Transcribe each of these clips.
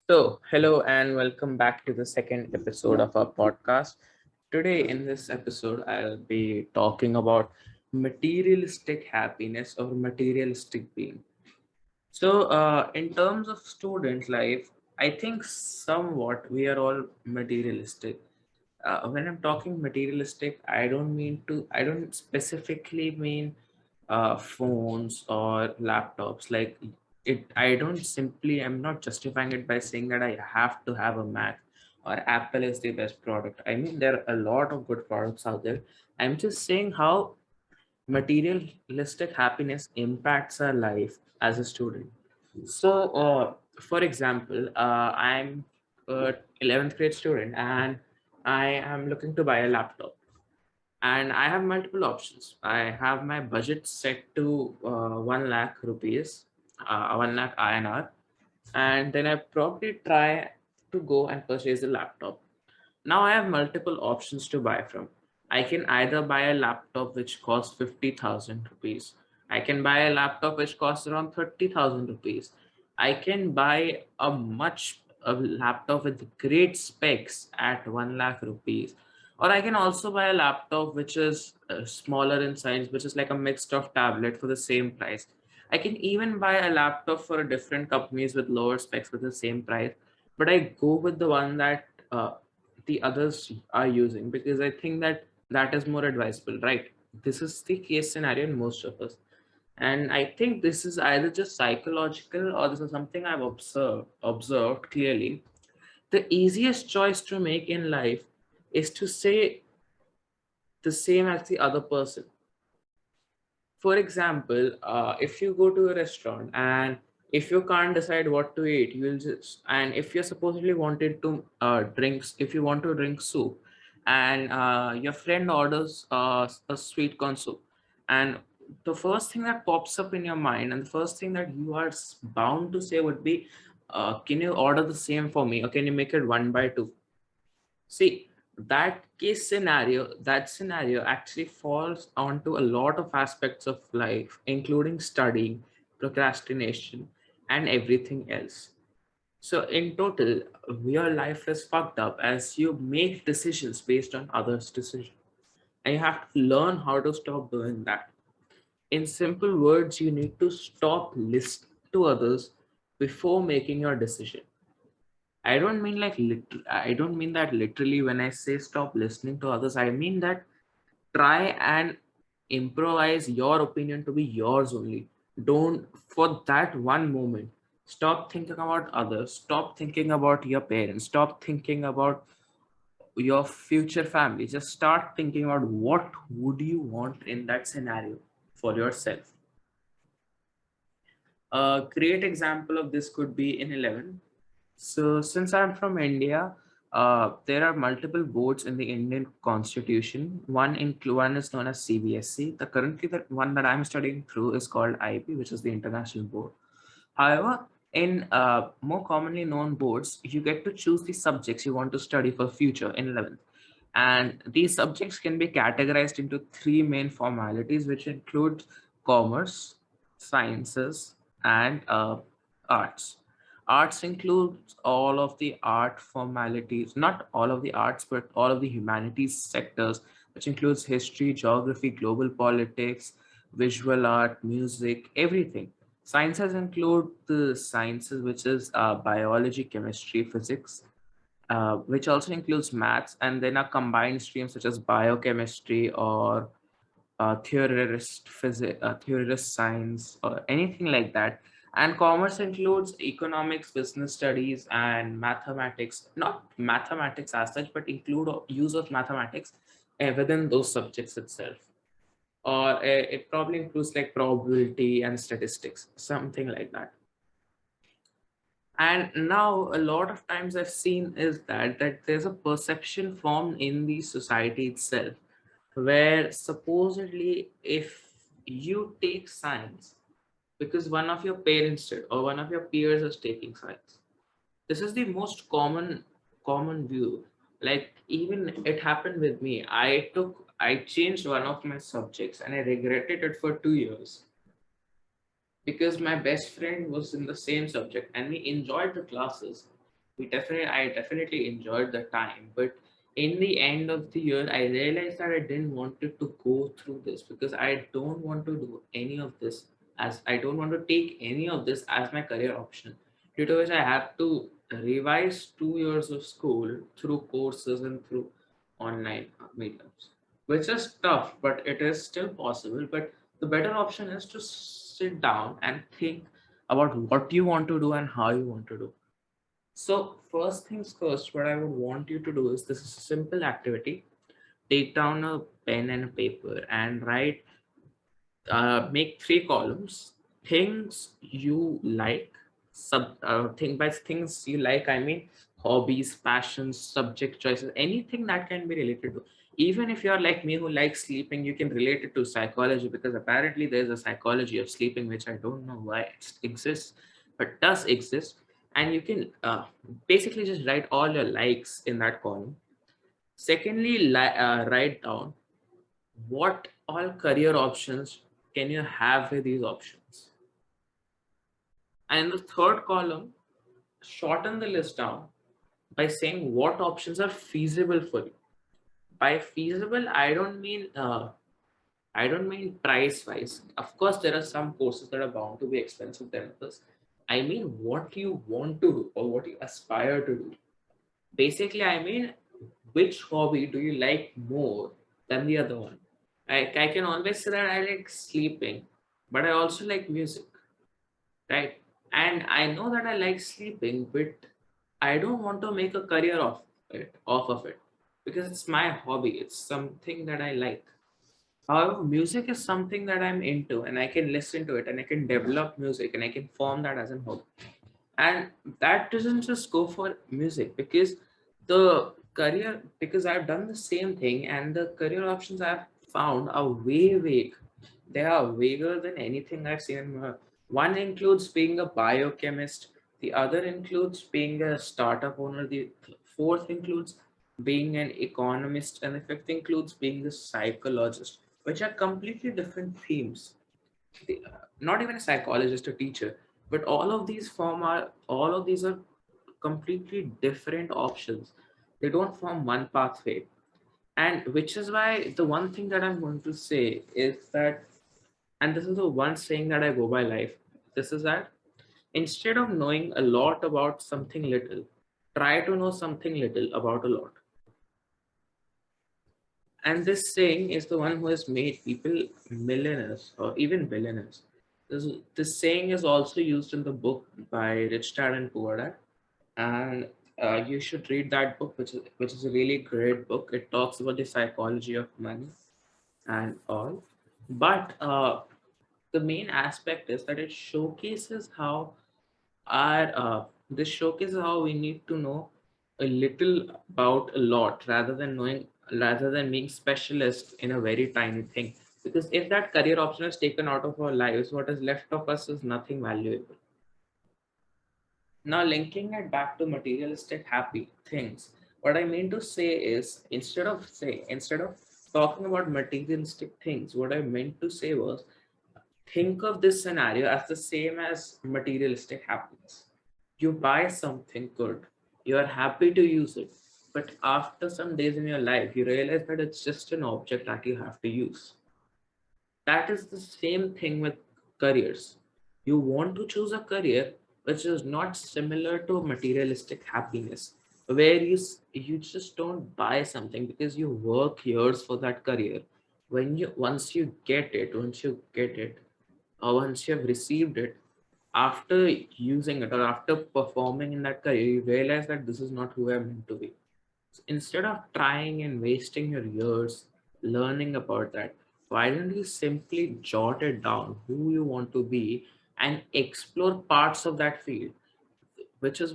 Hello and welcome back to the second episode of our podcast. Today, in this episode, I'll be talking about materialistic happiness or materialistic being. In terms of student life, I think somewhat we are all materialistic. When I'm talking materialistic, I don't specifically mean phones or laptops. I'm not justifying it by saying that I have to have a Mac or Apple is the best product. I mean, there are a lot of good products out there. I'm just saying how materialistic happiness impacts our life as a student. For example, I'm a 11th grade student and I am looking to buy a laptop. And I have multiple options. I have my budget set to 1 lakh rupees, 1 lakh INR, and then I probably try to go and purchase a laptop. Now I have multiple options to buy from. I can either buy a laptop which costs 50,000 rupees. I can buy a laptop which costs around 30,000 rupees. I can buy a laptop with great specs at 1 lakh rupees. Or I can also buy a laptop which is smaller in size, which is like a mixed of tablet for the same price. I can even buy a laptop for different companies with lower specs with the same price, but I go with the one that the others are using because I think that that is more advisable, right? This is the case scenario in most of us. And I think this is either just psychological or this is something I've observed clearly. The easiest choice to make in life is to say the same as the other person. For example, if you go to a restaurant and if you can't decide what to eat, you'll just and if you're supposedly wanted to drinks, if you want to drink soup, and your friend orders a sweet corn soup, and the first thing that pops up in your mind and the first thing that you are bound to say would be, "Can you order the same for me, or can you make it one by two?" See, that scenario actually falls onto a lot of aspects of life, including studying, procrastination, and everything else. So, in total, your life is fucked up as you make decisions based on others' decisions. And you have to learn how to stop doing that. In simple words, you need to stop listening to others before making your decision. I don't mean that literally when I say stop listening to others. I mean that try and improvise your opinion to be yours only. Don't for that one moment stop thinking about others, stop thinking about your parents, stop thinking about your future family. Just start thinking about what would you want in that scenario for yourself. A great example of this could be in 11. So, since I'm from India, there are multiple boards in the Indian Constitution. One is known as CBSE. The one that I'm studying through is called IB, which is the international board. However, in more commonly known boards, you get to choose the subjects you want to study for future in 11th. And these subjects can be categorized into three main formalities, which include commerce, sciences, and arts. Arts includes all of the art formalities, not all of the arts, but all of the humanities sectors, which includes history, geography, global politics, visual art, music, everything. Sciences include the sciences, which is biology, chemistry, physics, which also includes maths, and then a combined stream such as biochemistry or theorist science or anything like that. And commerce includes economics, business studies, and mathematics. Not mathematics as such, but include use of mathematics within those subjects itself. Or it probably includes like probability and statistics, something like that. And now a lot of times I've seen is that there's a perception formed in the society itself where supposedly if you take science because one of your parents did or one of your peers is taking science, this is the most common view. Like even it happened with me. I changed one of my subjects and I regretted it for 2 years because my best friend was in the same subject and we enjoyed the classes. I definitely enjoyed the time, but in the end of the year I realized that I didn't want it to go through this, because I don't want to do any of this, as I don't want to take any of this as my career option, due to which I have to revise 2 years of school through courses and through online mediums, which is tough, but it is still possible. But the better option is to sit down and think about what you want to do and how you want to do. So, first things first, what I would want you to do is, this is a simple activity. Take down a pen and a paper and write, make 3 columns. Things you like, think by things you like, I mean hobbies, passions, subject choices, anything that can be related to. Even if you're like me who likes sleeping, you can relate it to psychology, because apparently there's a psychology of sleeping, which I don't know why it exists, but does exist. And you can basically just write all your likes in that column. Secondly, write down what all career options can you have with these options. And in the third column, shorten the list down by saying what options are feasible for you. By feasible, I don't mean price wise. Of course, there are some courses that are bound to be expensive than others. I mean what you want to do or what you aspire to do. Basically, I mean, which hobby do you like more than the other one? I can always say that I like sleeping, but I also like music, right? And I know that I like sleeping, but I don't want to make a career off of it, because it's my hobby. It's something that I like. However, music is something that I'm into, and I can listen to it, and I can develop music, and I can form that as a hobby. And that doesn't just go for music, because I've done the same thing, and the career options I've found are way vague. They are vaguer than anything I've seen in one includes being a biochemist, the other includes being a startup owner, the fourth includes being an economist, and the fifth includes being a psychologist, which are completely different themes. Not even a psychologist, a teacher, but all of these are completely different options. They don't form one pathway. And which is why the one thing that I'm going to say is that, and this is the one saying that I go by life, this is that instead of knowing a lot about something little, try to know something little about a lot. And this saying is the one who has made people millionaires or even billionaires. This saying is also used in the book by Rich Dad and Poor Dad. And you should read that book, which is a really great book. It talks about the psychology of money and all. But the main aspect is that it showcases how our this showcases how we need to know a little about a lot, rather than being specialist in a very tiny thing. Because if that career option is taken out of our lives, what is left of us is nothing valuable. Now, linking it back to materialistic happy things, what I mean to say is, instead of talking about materialistic things, what I meant to say was, think of this scenario as the same as materialistic happiness. You buy something good, you are happy to use it, but after some days in your life, you realize that it's just an object that you have to use. That is the same thing with careers. You want to choose a career which is not similar to materialistic happiness, where you just don't buy something because you work years for that career. Once you get it, or once you have received it, after using it or after performing in that career, you realize that this is not who I'm meant to be. So instead of trying and wasting your years learning about that, why don't you simply jot it down who you want to be and explore parts of that field, which is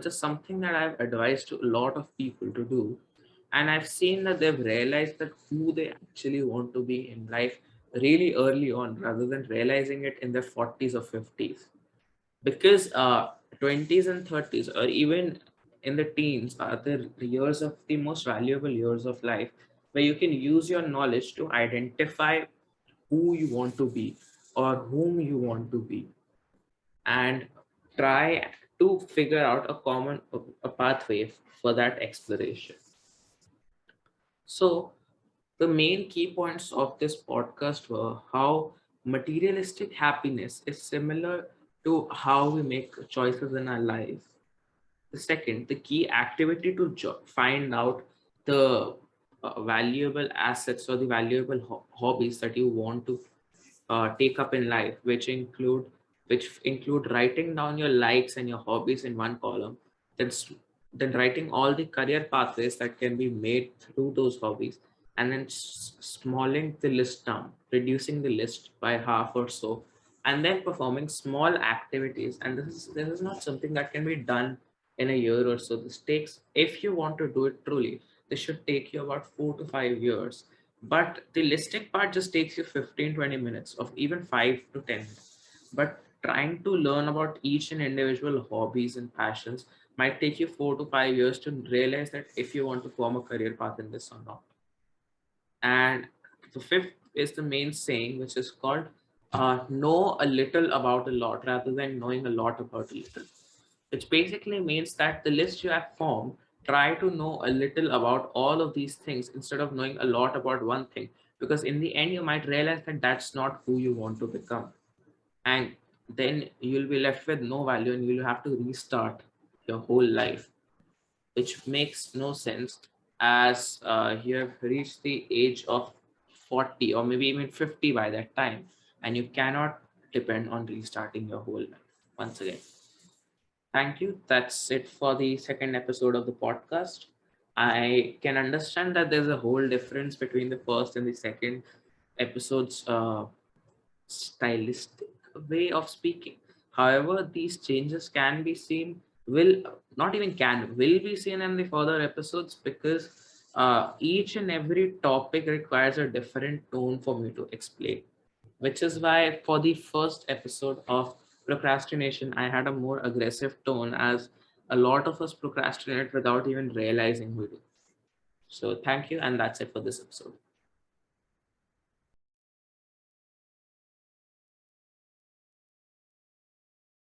something that I've advised to a lot of people to do. And I've seen that they've realized that who they actually want to be in life really early on, rather than realizing it in their 40s or 50s. Because 20s and 30s, or even in the teens, are the years of the most valuable years of life, where you can use your knowledge to identify who you want to be or whom you want to be, and try to figure out a common a pathway for that exploration. So the main key points of this podcast were how materialistic happiness is similar to how we make choices in our life. The second, the key activity to find out the valuable assets or the valuable hobbies that you want to take up in life, which include writing down your likes and your hobbies in one column, then then writing all the career pathways that can be made through those hobbies, and then smalling the list down, reducing the list by half or so, and then performing small activities. And this is not something that can be done in a year or so. This takes, if you want to do it truly, this should take you about 4 to 5 years, but the listing part just takes you 15-20 minutes, of even 5 to 10 minutes. But trying to learn about each and individual hobbies and passions might take you 4 to 5 years to realize that if you want to form a career path in this or not. And the fifth is the main saying, which is called know a little about a lot rather than knowing a lot about a little, which basically means that the list you have formed, try to know a little about all of these things instead of knowing a lot about one thing. Because in the end, you might realize that that's not who you want to become. And then you'll be left with no value and you'll have to restart your whole life, which makes no sense as you have reached the age of 40 or maybe even 50 by that time. And you cannot depend on restarting your whole life once again. Thank you. That's it for the second episode of the podcast. I can understand that there's a whole difference between the first and the second episode's stylistic way of speaking. However, these changes can be seen, will not even can, will be seen in the further episodes, because each and every topic requires a different tone for me to explain, which is why for the first episode of procrastination, I had a more aggressive tone, as a lot of us procrastinate without even realizing we do. So, thank you, and that's it for this episode.